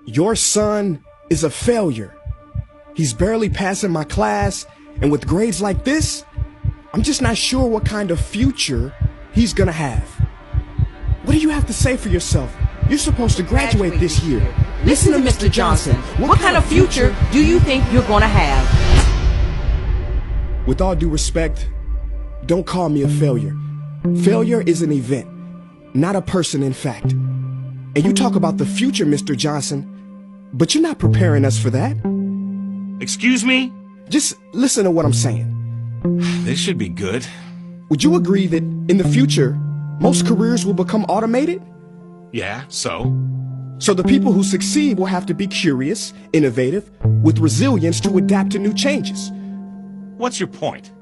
Your son is a failure. He's barely passing my class, and with grades like this, I'm just not sure what kind of future he's gonna have. What do you have to say for yourself? You're supposed to graduate this year. Listen to Mr. Johnson. What kind of future do you think you're gonna have? With all due respect, don't call me a failure. Failure is an event, not a person, in fact. And you talk about the future, Mr. Johnson, but you're not preparing us for that. Excuse me? Just listen to what I'm saying. This should be good. Would you agree that in the future, most careers will become automated? Yeah, so? So the people who succeed will have to be curious, innovative, with resilience to adapt to new changes. What's your point?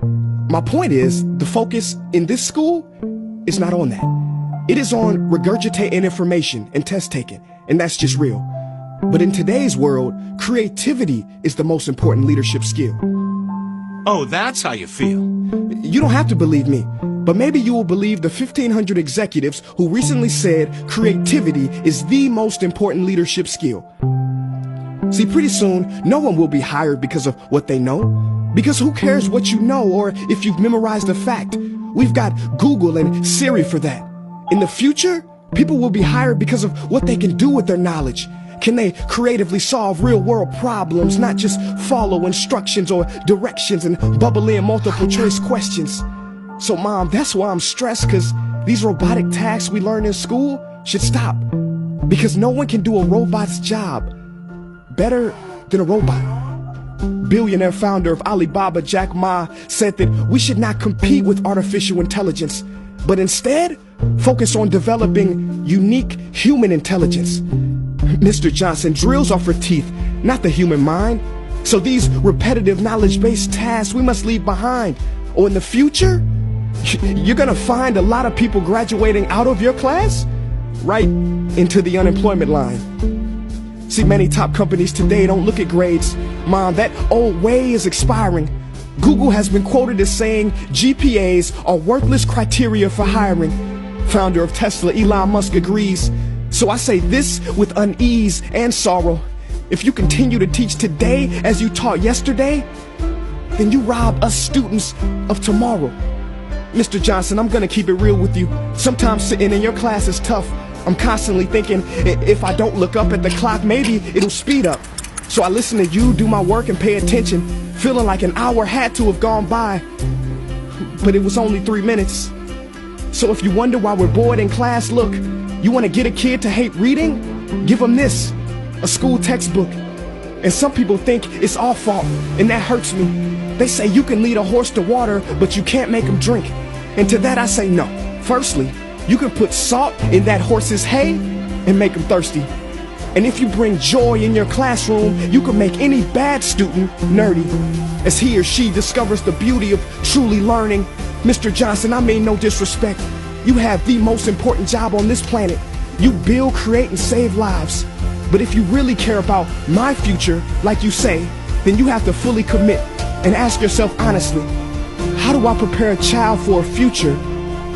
My point is, the focus in this school is not on that. It is on regurgitating information and test taking, and that's just real. But in today's world, creativity is the most important leadership skill. Oh, that's how you feel. You don't have to believe me, but maybe you will believe the 1,500 executives who recently said creativity is the most important leadership skill. See, pretty soon, no one will be hired because of what they know. Because who cares what you know or if you've memorized a fact? We've got Google and Siri for that. In the future, people will be hired because of what they can do with their knowledge. Can they creatively solve real-world problems, not just follow instructions or directions and bubble in multiple choice questions? So, Mom, that's why I'm stressed, because these robotic tasks we learn in school should stop. Because no one can do a robot's job better than a robot. Billionaire founder of Alibaba, Jack Ma, said that we should not compete with artificial intelligence, but instead focus on developing unique human intelligence. Mr. Johnson, drills are for teeth, not the human mind. So these repetitive knowledge-based tasks we must leave behind. Or in the future, you're gonna find a lot of people graduating out of your class right into the unemployment line. See, many top companies today don't look at grades. Mom, that old way is expiring. Google has been quoted as saying GPAs are worthless criteria for hiring. Founder of Tesla, Elon Musk, agrees. So I say this with unease and sorrow. If you continue to teach today as you taught yesterday, then you rob us students of tomorrow. Mr. Johnson, I'm gonna keep it real with you. Sometimes sitting in your class is tough. I'm constantly thinking, if I don't look up at the clock, maybe it'll speed up. So I listen to you do my work and pay attention, feeling like an hour had to have gone by. But it was only 3 minutes. So if you wonder why we're bored in class, look, you want to get a kid to hate reading? Give them this, a school textbook. And some people think it's our fault, and that hurts me. They say you can lead a horse to water, but you can't make him drink. And to that I say no. Firstly, you can put salt in that horse's hay and make him thirsty. And if you bring joy in your classroom, you can make any bad student nerdy. As he or she discovers the beauty of truly learning. Mr. Johnson, I mean no disrespect. You have the most important job on this planet. You build, create, and save lives. But if you really care about my future, like you say, then you have to fully commit and ask yourself honestly, how do I prepare a child for a future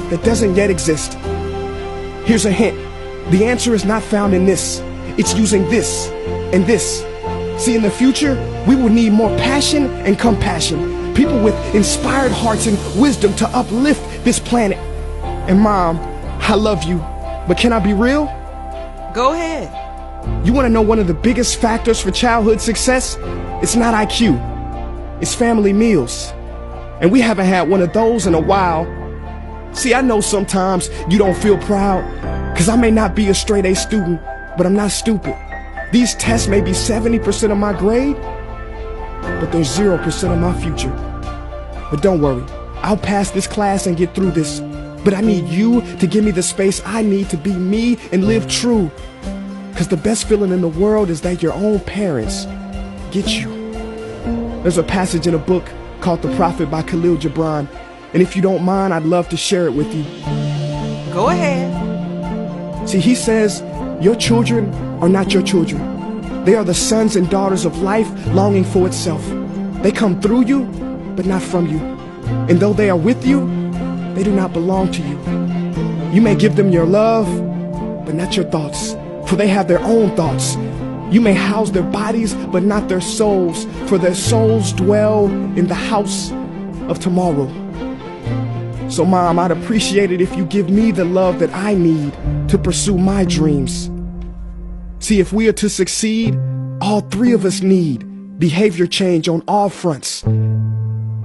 that doesn't yet exist? Here's a hint. The answer is not found in this. It's using this and this. See, in the future, we will need more passion and compassion. People with inspired hearts and wisdom to uplift this planet. And Mom, I love you, but can I be real? Go ahead. You want to know one of the biggest factors for childhood success? It's not IQ. It's family meals. And we haven't had one of those in a while. See, I know sometimes you don't feel proud, because I may not be a straight A student, but I'm not stupid. These tests may be 70% of my grade, but they're 0% of my future. But don't worry, I'll pass this class and get through this. But I need you to give me the space I need to be me and live true. Because the best feeling in the world is that your own parents get you. There's a passage in a book called The Prophet by Khalil Gibran. And if you don't mind, I'd love to share it with you. Go ahead. See, he says, your children are not your children. They are the sons and daughters of life longing for itself. They come through you, but not from you. And though they are with you, they do not belong to you. You may give them your love, but not your thoughts, for they have their own thoughts. You may house their bodies, but not their souls, for their souls dwell in the house of tomorrow. So, Mom, I'd appreciate it if you give me the love that I need to pursue my dreams. See, if we are to succeed, all three of us need behavior change on all fronts.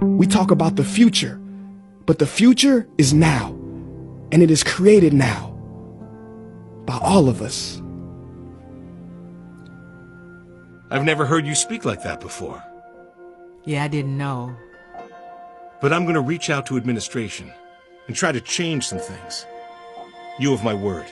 We talk about the future, but the future is now, and it is created now by all of us. I've never heard you speak like that before. Yeah, I didn't know. But I'm going to reach out to administration and try to change some things. You have my word.